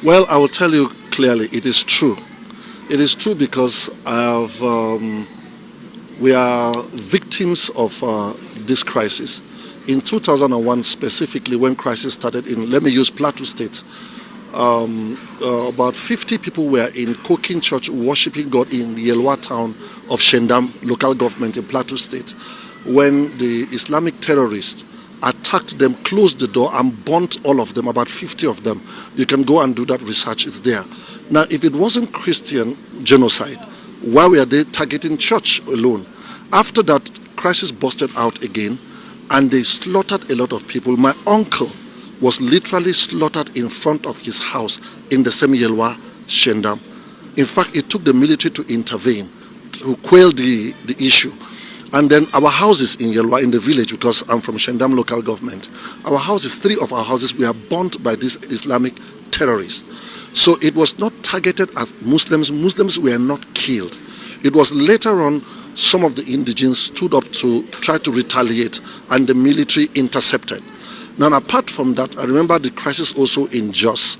Well, I will tell you clearly, it is true. It is true because we are victims of this crisis. In 2001, specifically, when crisis started in, let me use Plateau State, about 50 people were in Kokin Church worshiping God in the Yelwa town of Shendam local government in Plateau State, when the Islamic terrorists attacked them, closed the door and burnt all of them, about 50 of them. You can go and do that research, it's there. Now, if it wasn't Christian genocide, why were they targeting church alone? After that, crisis busted out again and they slaughtered a lot of people. My uncle was literally slaughtered in front of his house in the same Yelwa, Shendam. In fact, it took the military to intervene, to quell the issue. And then our houses in Yelwa, in the village, because I'm from Shendam local government, our houses, 3 of our houses were burnt by these Islamic terrorists. So it was not targeted at Muslims. Muslims were not killed. It was later on some of the indigents stood up to try to retaliate and the military intercepted. Now, apart from that, I remember the crisis also in Jos,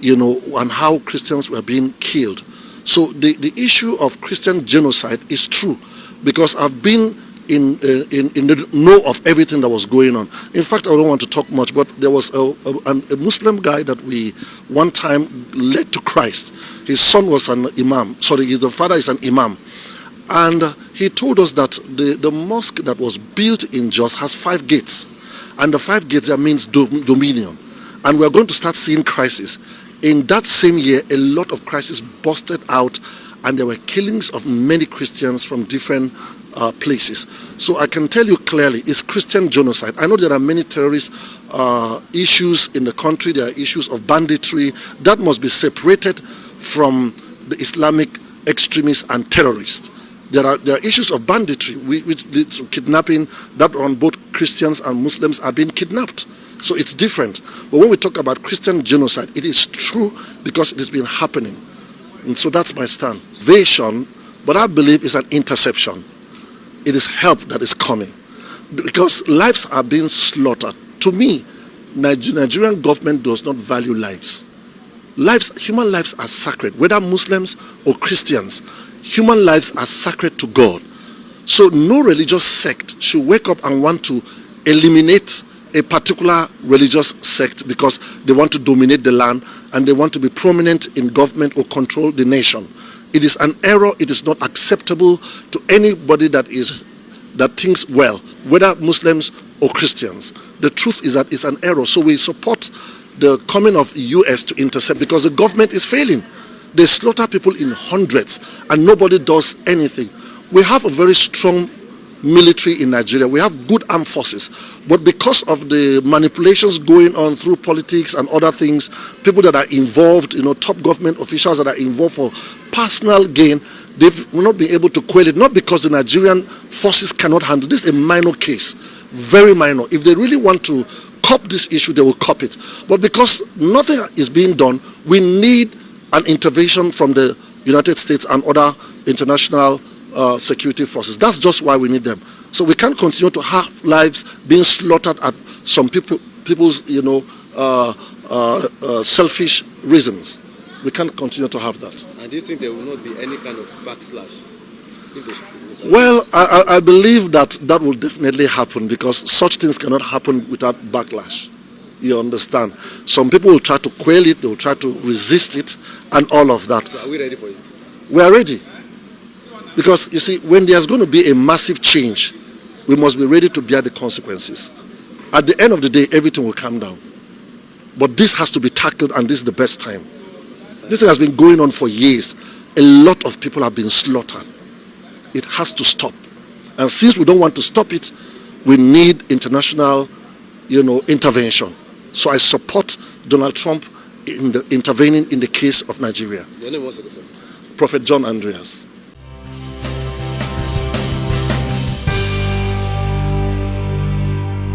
and how Christians were being killed. So the issue of Christian genocide is true, because I've been in the know of everything that was going on. In fact, I don't want to talk much, but there was a Muslim guy that we one time led to Christ. His son was an imam. Sorry, the father is an imam. And he told us that the mosque that was built in Jos has 5 gates. And the 5 gates, that means dominion. And we're going to start seeing crisis. In that same year, a lot of crisis busted out, and there were killings of many Christians from different places. So I can tell you clearly, it's Christian genocide. I know there are many terrorist issues in the country. There are issues of banditry. That must be separated from the Islamic extremists and terrorists. There are issues of banditry, which leads to kidnapping, that on both Christians and Muslims are being kidnapped. So it's different. But when we talk about Christian genocide, it is true because it has been happening. And so that's my stand. Invasion, but I believe it's an interception. It is help that is coming. Because lives are being slaughtered. To me, Nigerian government does not value lives. Human lives are sacred, whether Muslims or Christians. Human lives are sacred to God. So no religious sect should wake up and want to eliminate a particular religious sect because they want to dominate the land and they want to be prominent in government or control the nation. It is an error. It is not acceptable to anybody that thinks well, whether Muslims or Christians. The truth is that it's an error. So we support the coming of the US to intercept because the government is failing. They slaughter people in hundreds and nobody does anything. We have a very strong military in Nigeria. We have good armed forces. But because of the manipulations going on through politics and other things, people that are involved, top government officials that are involved for personal gain, they will not be able to quell it. Not because the Nigerian forces cannot handle. This is a minor case, very minor. If they really want to cop this issue, they will cop it. But because nothing is being done, we need an intervention from the United States and other international security forces. That's just why we need them. So we can't continue to have lives being slaughtered at some people's selfish reasons. We can't continue to have that. And do you think there will not be any kind of backslash? Well, I believe that will definitely happen because such things cannot happen without backlash. You understand? Some people will try to quell it, they will try to resist it, and all of that. So are we ready for it? We are ready. Because, you see, when there's going to be a massive change, we must be ready to bear the consequences. At the end of the day, everything will calm down. But this has to be tackled, and this is the best time. This thing has been going on for years. A lot of people have been slaughtered. It has to stop. And since we don't want to stop it, we need international, intervention. So I support Donald Trump in intervening in the case of Nigeria. Your name was, sir? Prophet John Andreas.